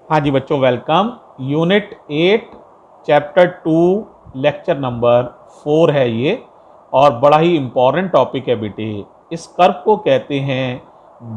हाँ जी बच्चों, welcome. Unit 8 chapter 2 lecture number 4 है ये, और बड़ा ही इम्पॉर्टेंट टॉपिक है बेटे। इस कर्व को कहते हैं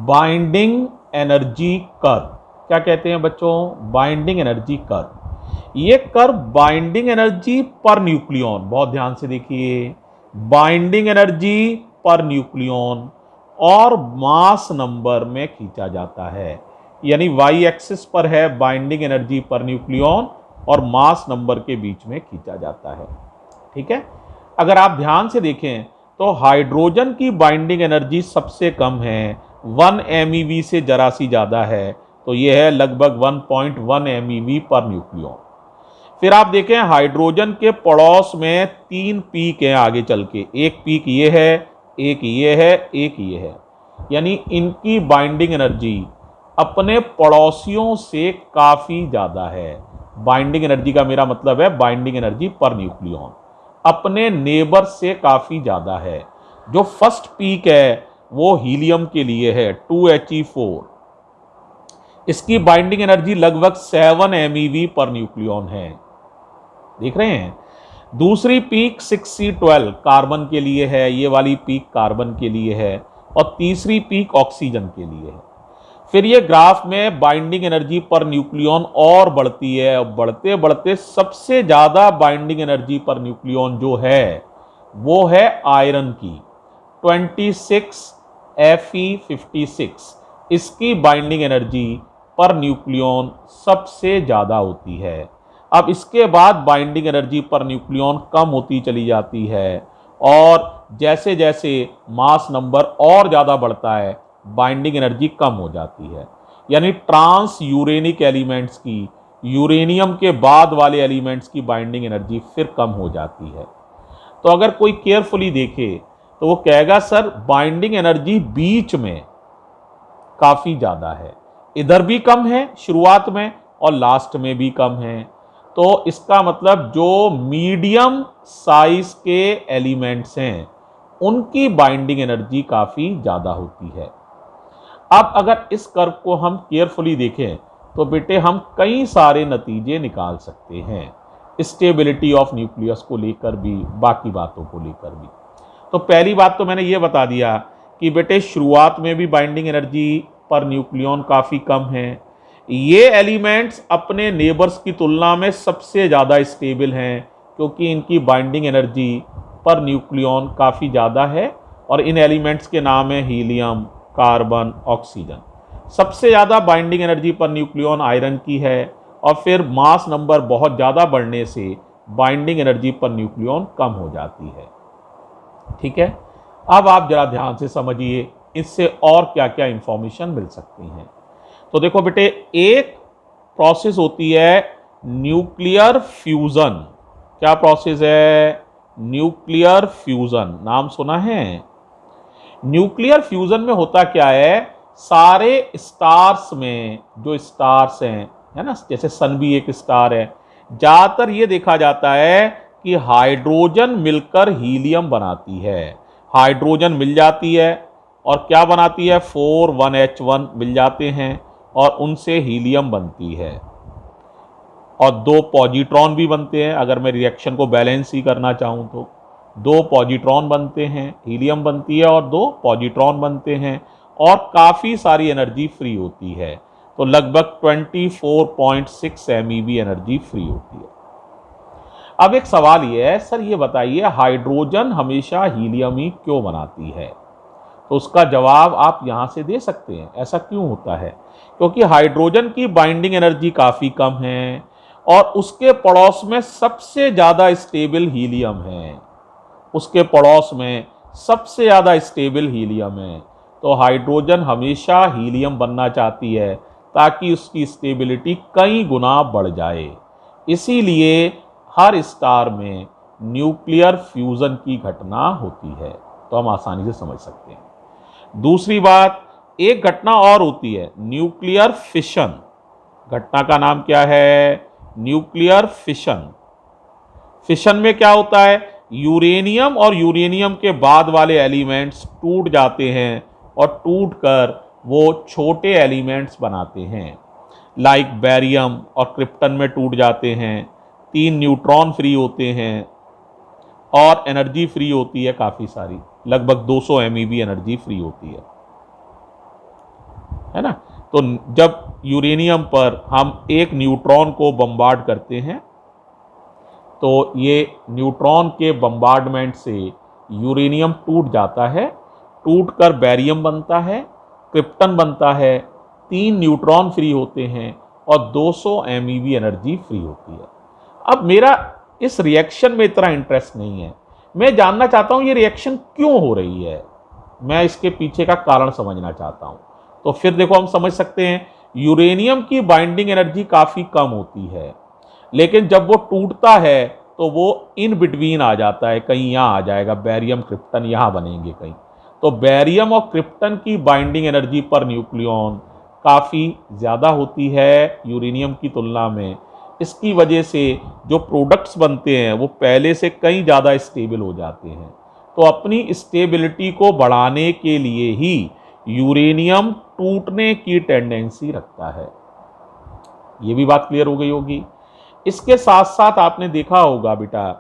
बाइंडिंग एनर्जी कर्व। क्या कहते हैं बच्चों? Binding energy curve. ये कर्व बाइंडिंग एनर्जी पर न्यूक्लियन, बहुत ध्यान से देखिए, बाइंडिंग एनर्जी पर न्यूक्लियन और मास नंबर में खींचा जाता है। यानी वाई एक्सिस पर है बाइंडिंग एनर्जी पर न्यूक्लियन और मास नंबर के बीच में खींचा जाता है। ठीक है, अगर आप ध्यान से देखें तो हाइड्रोजन की बाइंडिंग एनर्जी सबसे कम है, 1 MeV से जरा सी ज़्यादा है, तो यह है लगभग 1.1 MeV पर न्यूक्लियन। फिर आप देखें हाइड्रोजन के पड़ोस में 3 पीक हैं आगे चल के, एक पीक ये है, एक ये है, एक ये है। यानी इनकी बाइंडिंग एनर्जी अपने पड़ोसियों से काफ़ी ज़्यादा है। बाइंडिंग एनर्जी का मेरा मतलब है बाइंडिंग एनर्जी पर न्यूक्लियन अपने नेबर से काफ़ी ज़्यादा है। जो फर्स्ट पीक है वो हीलियम के लिए है, 2He4। इसकी बाइंडिंग एनर्जी लगभग 7 MeV पर न्यूक्लियन है, देख रहे हैं। दूसरी पीक 6C12 कार्बन के लिए है, ये वाली पीक कार्बन के लिए है, और तीसरी पीक ऑक्सीजन के लिए है। फिर ये ग्राफ में बाइंडिंग एनर्जी पर न्यूक्लियन और बढ़ती है, और बढ़ते बढ़ते सबसे ज़्यादा बाइंडिंग एनर्जी पर न्यूक्लियन जो है वो है आयरन की, 26 Fe56। इसकी बाइंडिंग एनर्जी पर न्यूक्लियन सबसे ज़्यादा होती है। अब इसके बाद बाइंडिंग एनर्जी पर न्यूक्लियन कम होती चली जाती है, और जैसे जैसे मास नंबर और ज़्यादा बढ़ता है बाइंडिंग एनर्जी कम हो जाती है। यानी ट्रांस यूरेनिक एलिमेंट्स की, यूरेनियम के बाद वाले एलिमेंट्स की बाइंडिंग एनर्जी फिर कम हो जाती है। तो अगर कोई केयरफुली देखे तो वो कहेगा सर बाइंडिंग एनर्जी बीच में काफ़ी ज़्यादा है, इधर भी कम है शुरुआत में और लास्ट में भी कम है। तो इसका मतलब जो मीडियम साइज के एलिमेंट्स हैं उनकी बाइंडिंग एनर्जी काफ़ी ज़्यादा होती है। अब अगर इस कर्व को हम केयरफुली देखें तो बेटे हम कई सारे नतीजे निकाल सकते हैं, स्टेबिलिटी ऑफ न्यूक्लियस को लेकर भी, बाकी बातों को लेकर भी। तो पहली बात तो मैंने ये बता दिया कि बेटे शुरुआत में भी बाइंडिंग एनर्जी पर न्यूक्लियन काफ़ी कम है। ये एलिमेंट्स अपने नेबर्स की तुलना में सबसे ज़्यादा स्टेबल हैं, क्योंकि इनकी बाइंडिंग एनर्जी पर न्यूक्लियन काफ़ी ज़्यादा है, और इन एलिमेंट्स के नाम है हीलियम, कार्बन, ऑक्सीजन। सबसे ज़्यादा बाइंडिंग एनर्जी पर न्यूक्लियन आयरन की है, और फिर मास नंबर बहुत ज़्यादा बढ़ने से बाइंडिंग एनर्जी पर न्यूक्लियन कम हो जाती है। ठीक है, अब आप जरा ध्यान से समझिए इससे और क्या क्या इंफॉर्मेशन मिल सकती हैं। तो देखो बेटे, एक प्रोसेस होती है न्यूक्लियर फ्यूजन। क्या प्रोसेस है? न्यूक्लियर फ्यूजन, नाम सुना है? न्यूक्लियर फ्यूजन में होता क्या है, सारे स्टार्स में जो स्टार्स हैं, है ना, जैसे सन भी एक स्टार है, ज़्यादातर ये देखा जाता है कि हाइड्रोजन मिलकर हीलियम बनाती है। हाइड्रोजन मिल जाती है और क्या बनाती है, 4 1H1 मिल जाते हैं और उनसे हीलियम बनती है, और 2 पॉजिट्रॉन भी बनते हैं। अगर मैं रिएक्शन को बैलेंस ही करना चाहूँ तो 2 पॉजिट्रॉन बनते हैं, हीलियम बनती है और 2 पॉजिट्रॉन बनते हैं, और काफ़ी सारी एनर्जी फ्री होती है। तो लगभग 24.6 MeV एनर्जी फ्री होती है। अब एक सवाल ये है, सर ये बताइए हाइड्रोजन हमेशा हीलियम ही क्यों बनाती है? तो उसका जवाब आप यहाँ से दे सकते हैं। ऐसा क्यों होता है? क्योंकि हाइड्रोजन की बाइंडिंग एनर्जी काफ़ी कम है, और उसके पड़ोस में सबसे ज़्यादा स्टेबल हीलियम है। उसके पड़ोस में सबसे ज़्यादा स्टेबल हीलियम है, तो हाइड्रोजन हमेशा हीलियम बनना चाहती है ताकि उसकी स्टेबिलिटी कई गुना बढ़ जाए। इसीलिए हर स्टार में न्यूक्लियर फ्यूजन की घटना होती है, तो हम आसानी से समझ सकते हैं। दूसरी बात, एक घटना और होती है, न्यूक्लियर फिशन। घटना का नाम क्या है? Nuclear fission. फिशन में क्या होता है, यूरेनियम और यूरेनियम के बाद वाले एलिमेंट्स टूट जाते हैं और टूटकर वो छोटे एलिमेंट्स बनाते हैं। लाइक बैरियम और क्रिप्टन में टूट जाते हैं, 3 न्यूट्रॉन फ्री होते हैं और एनर्जी फ्री होती है काफ़ी सारी, लगभग 200 MeV एनर्जी फ्री होती है ना। तो जब यूरेनियम पर हम एक न्यूट्रॉन को बम्बार्ड करते हैं तो ये न्यूट्रॉन के बम्बार्डमेंट से यूरेनियम टूट जाता है, टूटकर बैरियम बनता है, क्रिप्टन बनता है, 3 न्यूट्रॉन फ्री होते हैं और 200 MeV एनर्जी फ्री होती है। अब मेरा इस रिएक्शन में इतना इंटरेस्ट नहीं है, मैं जानना चाहता हूं ये रिएक्शन क्यों हो रही है, मैं इसके पीछे का कारण समझना चाहता हूं। तो फिर देखो हम समझ सकते हैं यूरेनियम की बाइंडिंग एनर्जी काफ़ी कम होती है, लेकिन जब वो टूटता है तो वो इन बिटवीन आ जाता है, कहीं यहाँ आ जाएगा, बैरियम क्रिप्टन यहाँ बनेंगे कहीं। तो बैरियम और क्रिप्टन की बाइंडिंग एनर्जी पर न्यूक्लियॉन काफ़ी ज़्यादा होती है यूरेनियम की तुलना में। इसकी वजह से जो प्रोडक्ट्स बनते हैं वो पहले से कहीं ज़्यादा स्टेबल हो जाते हैं। तो अपनी स्टेबिलिटी को बढ़ाने के लिए ही यूरेनियम टूटने की टेंडेंसी रखता है। ये भी बात क्लियर हो गई होगी। इसके साथ साथ आपने देखा होगा बेटा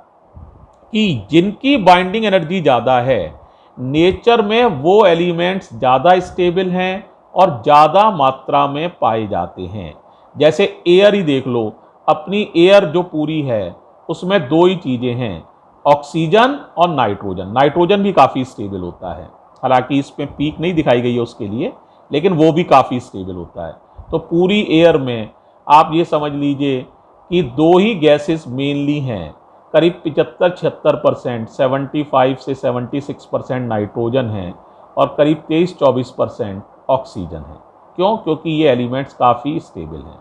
कि जिनकी बाइंडिंग एनर्जी ज़्यादा है, नेचर में वो एलिमेंट्स ज़्यादा स्टेबल हैं और ज़्यादा मात्रा में पाए जाते हैं। जैसे एयर ही देख लो, अपनी एयर जो पूरी है उसमें 2 ही चीज़ें हैं, ऑक्सीजन और नाइट्रोजन। नाइट्रोजन भी काफ़ी स्टेबल होता है, हालांकि इसमें पीक नहीं दिखाई गई है उसके लिए, लेकिन वो भी काफ़ी स्टेबल होता है। तो पूरी एयर में आप ये समझ लीजिए कि 2 ही गैसेस मेनली हैं, करीब 75-76%, 75 से 76% नाइट्रोजन है और करीब 23-24% ऑक्सीजन है। क्यों? क्योंकि ये एलिमेंट्स काफ़ी स्टेबल हैं।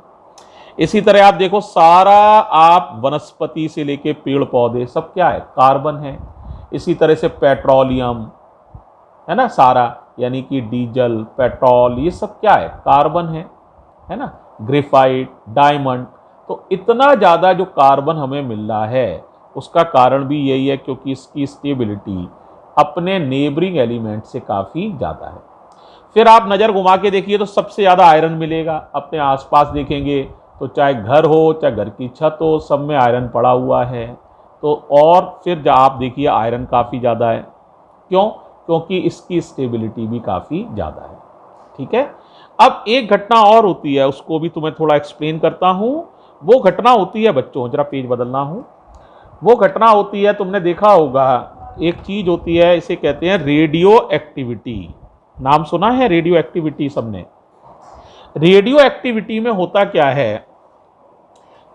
इसी तरह आप देखो, सारा आप वनस्पति से लेके पेड़ पौधे सब क्या है, कार्बन है। इसी तरह से पेट्रोलियम है ना, सारा यानी कि डीजल, पेट्रोल, ये सब क्या है, कार्बन है ना, ग्रेफाइट, डायमंड। तो इतना ज़्यादा जो कार्बन हमें मिल रहा है उसका कारण भी यही है क्योंकि इसकी स्टेबिलिटी अपने नेबरिंग एलिमेंट से काफ़ी ज़्यादा है। फिर आप नज़र घुमा के देखिए तो सबसे ज़्यादा आयरन मिलेगा। अपने आसपास देखेंगे तो चाहे घर हो चाहे घर की छत हो, सब में आयरन पड़ा हुआ है। तो और फिर जब आप देखिए आयरन काफ़ी ज़्यादा है। क्यों? क्योंकि इसकी स्टेबिलिटी भी काफ़ी ज़्यादा है। ठीक है। अब एक घटना और होती है, उसको भी तुम्हें थोड़ा एक्सप्लेन करता हूँ। वो घटना होती है बच्चों, जरा पेज बदलना हूँ। वो घटना होती है, तुमने देखा होगा, एक चीज़ होती है, इसे कहते हैं रेडियो एक्टिविटी। नाम सुना है रेडियो एक्टिविटी सबने? रेडियो एक्टिविटी में होता क्या है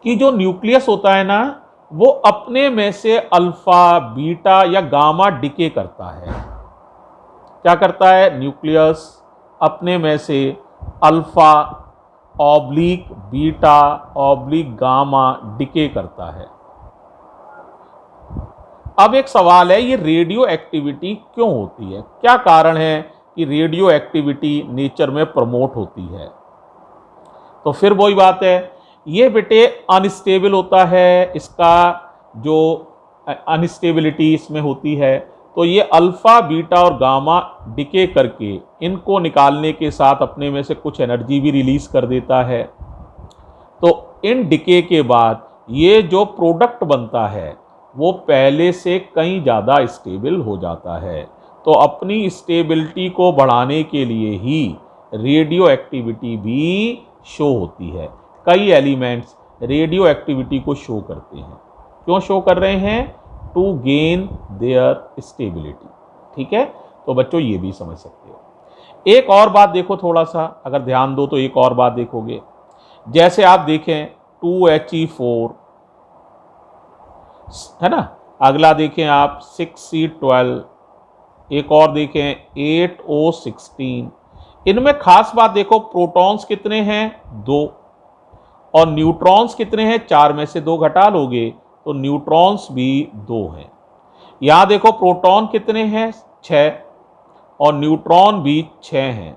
कि जो न्यूक्लियस होता है ना, वो अपने में से अल्फा, बीटा या गामा डिके करता है। क्या करता है? न्यूक्लियस अपने में से alpha oblique beta oblique gamma decay करता है। अब एक सवाल है, ये रेडियो एक्टिविटी क्यों होती है? क्या कारण है कि रेडियो एक्टिविटी नेचर में प्रमोट होती है? तो फिर वही बात है, ये बेटे अनस्टेबल होता है, इसका जो अनस्टेबिलिटी इसमें होती है, तो ये अल्फा बीटा और गामा डिके करके इनको निकालने के साथ अपने में से कुछ एनर्जी भी रिलीज कर देता है। तो इन डिके के बाद ये जो प्रोडक्ट बनता है वो पहले से कहीं ज़्यादा स्टेबल हो जाता है। तो अपनी स्टेबिलिटी को बढ़ाने के लिए ही रेडियो एक्टिविटी भी शो होती है। कई एलिमेंट्स रेडियो एक्टिविटी को शो करते हैं। क्यों शो कर रहे हैं? To gain their stability. ठीक है। तो बच्चों ये भी समझ सकते हो। एक और बात देखो, थोड़ा सा अगर ध्यान दो तो एक और बात देखोगे। जैसे आप देखें 2He4 है ना, अगला देखें आप 6C12, एक और देखें 8O16। इनमें खास बात देखो, प्रोटॉन्स कितने हैं? 2, और न्यूट्रॉन्स कितने हैं? 4 में से 2 घटा लोगे तो न्यूट्रॉन्स भी 2 हैं। यहां देखो प्रोटॉन कितने हैं? 6, और न्यूट्रॉन भी 6 हैं।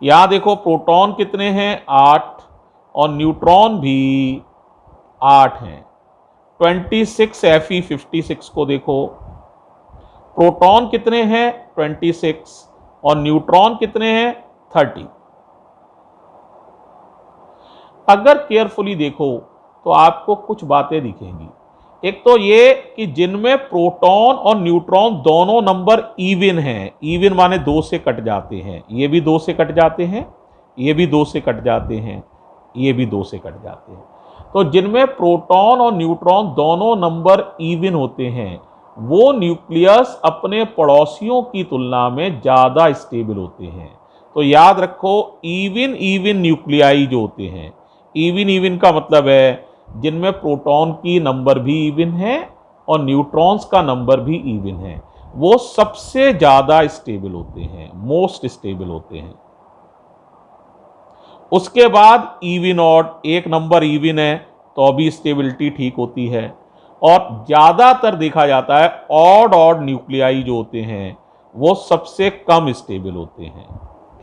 यहां देखो प्रोटॉन कितने हैं? 8, और न्यूट्रॉन भी 8 हैं। 26Fe56 को देखो, प्रोटॉन कितने हैं? 26, और न्यूट्रॉन कितने हैं? 30। अगर केयरफुली देखो तो आपको कुछ बातें दिखेंगी। एक तो ये कि जिनमें प्रोटॉन और न्यूट्रॉन दोनों नंबर इवन हैं, इवन माने 2 से कट जाते हैं, ये भी 2 से कट जाते हैं, ये भी 2 से कट जाते हैं, ये भी 2 से कट जाते हैं। तो जिनमें प्रोटॉन और न्यूट्रॉन दोनों नंबर इवन होते हैं वो न्यूक्लियस अपने पड़ोसियों की तुलना में ज़्यादा स्टेबल होते हैं। तो याद रखो, इवन इवन न्यूक्लियाई जो होते हैं, इवन इवन का मतलब है जिनमें प्रोटॉन की नंबर भी इवन है और न्यूट्रॉन्स का नंबर भी इवन है, वो सबसे ज़्यादा स्टेबल होते हैं, मोस्ट स्टेबल होते हैं। उसके बाद इवन ऑड, एक नंबर इवन है तो भी स्टेबिलिटी ठीक होती है। और ज़्यादातर देखा जाता है ऑड ऑड न्यूक्लियाई जो होते हैं वो सबसे कम स्टेबल होते हैं,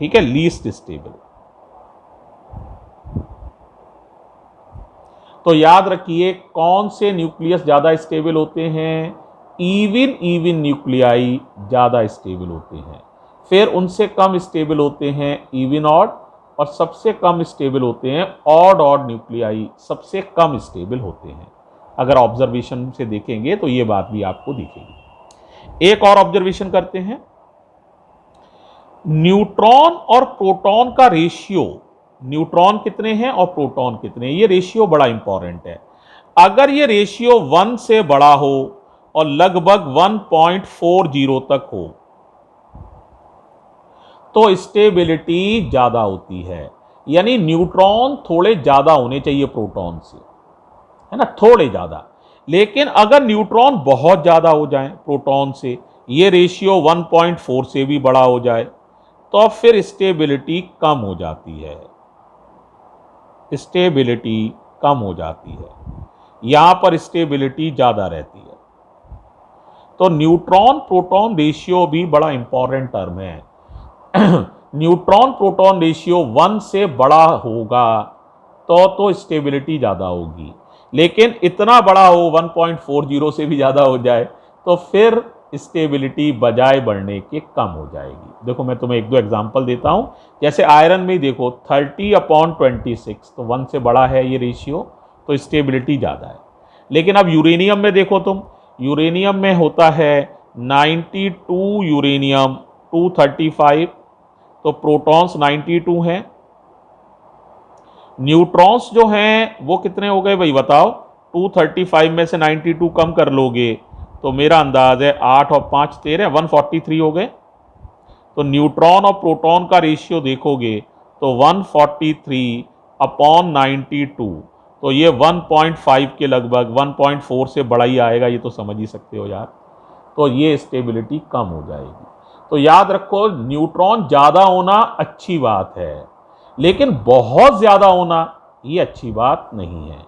ठीक है, लीस्ट स्टेबल। तो याद रखिए कौन से न्यूक्लियस ज़्यादा स्टेबल होते हैं, इवन इवन न्यूक्लियाई ज़्यादा स्टेबल होते हैं, फिर उनसे कम स्टेबल होते हैं इवन ऑड, और सबसे कम स्टेबल होते हैं ऑड ऑड न्यूक्लियाई, सबसे कम स्टेबल होते हैं। अगर ऑब्जर्वेशन से देखेंगे तो ये बात भी आपको दिखेगी। एक और ऑब्जर्वेशन करते हैं, न्यूट्रॉन और प्रोटॉन का रेशियो, न्यूट्रॉन कितने हैं और प्रोटॉन कितने हैं, ये रेशियो बड़ा इंपॉर्टेंट है। अगर ये रेशियो 1 से बड़ा हो और लगभग 1.40 तक हो तो स्टेबिलिटी ज्यादा होती है, यानी न्यूट्रॉन थोड़े ज्यादा होने चाहिए प्रोटॉन से, है ना, थोड़े ज्यादा। लेकिन अगर न्यूट्रॉन बहुत ज्यादा हो जाए प्रोटॉन से, ये रेशियो 1.4 से भी बड़ा हो जाए, तो फिर स्टेबिलिटी कम हो जाती है, स्टेबिलिटी कम हो जाती है, यहां पर स्टेबिलिटी ज्यादा रहती है। तो न्यूट्रॉन प्रोटॉन रेशियो भी बड़ा इंपॉर्टेंट टर्म है। न्यूट्रॉन प्रोटॉन रेशियो 1 से बड़ा होगा तो स्टेबिलिटी ज़्यादा होगी, लेकिन इतना बड़ा हो 1.40 से भी ज़्यादा हो जाए तो फिर स्टेबिलिटी बजाय बढ़ने के कम हो जाएगी। देखो मैं तुम्हें 1-2 एग्जांपल देता हूं, जैसे आयरन में देखो 30/26, तो 1 से बड़ा है ये रेशियो, तो स्टेबिलिटी ज़्यादा है। लेकिन अब यूरेनियम में देखो तुम, यूरेनियम में होता है 92 यूरेनियम 235, तो प्रोटॉन्स 92 हैं, न्यूट्रॉन्स जो हैं वो कितने हो गए भाई बताओ, 235 में से 92 कम कर लोगे तो मेरा अंदाज है 8 और 5 13, 143 हो गए। तो न्यूट्रॉन और प्रोटॉन का रेशियो देखोगे तो 143/92, तो ये 1.5 के लगभग, 1.4 से बड़ा ही आएगा, ये तो समझ ही सकते हो यार। तो ये स्टेबिलिटी कम हो जाएगी। तो याद रखो न्यूट्रॉन ज़्यादा होना अच्छी बात है, लेकिन बहुत ज़्यादा होना ये अच्छी बात नहीं है।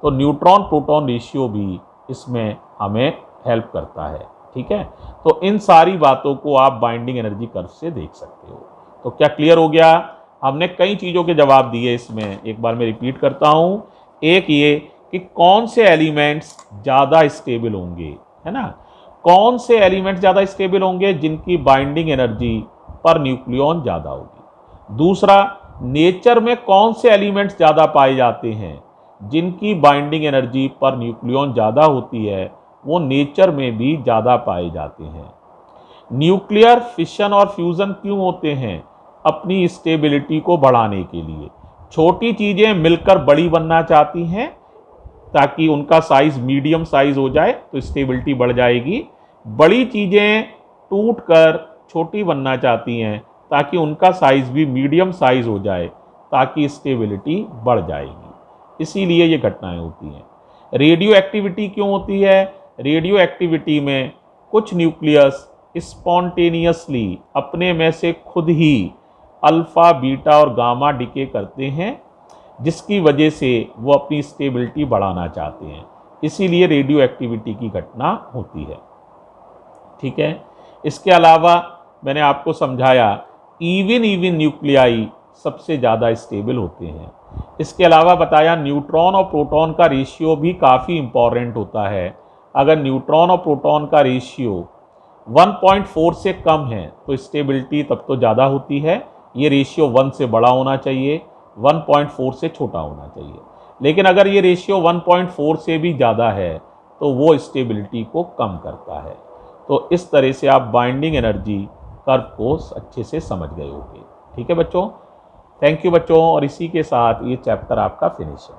तो न्यूट्रॉन प्रोटॉन रेशियो भी इसमें हमें हेल्प करता है, ठीक है। तो इन सारी बातों को आप बाइंडिंग एनर्जी कर्व से देख सकते हो। तो क्या क्लियर हो गया? हमने कई चीज़ों के जवाब दिए इसमें, एक बार मैं रिपीट करता हूँ। एक ये कि कौन से एलिमेंट्स ज़्यादा स्टेबल होंगे, है ना, कौन से एलिमेंट्स ज़्यादा स्टेबल होंगे जिनकी बाइंडिंग एनर्जी पर न्यूक्लियॉन ज़्यादा होगी। दूसरा, नेचर में कौन से एलिमेंट्स ज़्यादा पाए जाते हैं जिनकी बाइंडिंग एनर्जी पर न्यूक्लियॉन ज़्यादा होती है, वो नेचर में भी ज़्यादा पाए जाते हैं। न्यूक्लियर फिशन और फ्यूज़न क्यों होते हैं? अपनी स्टेबिलिटी को बढ़ाने के लिए। छोटी चीज़ें मिलकर बड़ी बनना चाहती हैं ताकि उनका साइज मीडियम साइज हो जाए तो स्टेबिलिटी बढ़ जाएगी। बड़ी चीज़ें टूटकर छोटी बनना चाहती हैं ताकि उनका साइज भी मीडियम साइज हो जाए ताकि स्टेबिलिटी बढ़ जाएगी। इसीलिए ये घटनाएं होती हैं। रेडियो एक्टिविटी क्यों होती है? रेडियो एक्टिविटी में कुछ न्यूक्लियस स्पॉन्टेनियसली अपने में से खुद ही अल्फा, बीटा और गामा डिके करते हैं, जिसकी वजह से वो अपनी स्टेबिलिटी बढ़ाना चाहते हैं। इसीलिए रेडियो एक्टिविटी की घटना होती है, ठीक है। इसके अलावा मैंने आपको समझाया इवन न्यूक्लियाई सबसे ज़्यादा स्टेबल होते हैं। इसके अलावा बताया न्यूट्रॉन और प्रोटॉन का रेशियो भी काफ़ी इम्पॉर्टेंट होता है। अगर न्यूट्रॉन और प्रोटॉन का रेशियो 1.4 से कम है तो स्टेबिलिटी तब तो ज़्यादा होती है, ये रेशियो 1 से बड़ा होना चाहिए। 1.4 से छोटा होना चाहिए। लेकिन अगर ये रेशियो 1.4 से भी ज़्यादा है तो वो स्टेबिलिटी को कम करता है। तो इस तरह से आप बाइंडिंग एनर्जी कर्व को अच्छे से समझ गए होंगे। ठीक है बच्चों, थैंक यू बच्चों, और इसी के साथ ये चैप्टर आपका फिनिश है।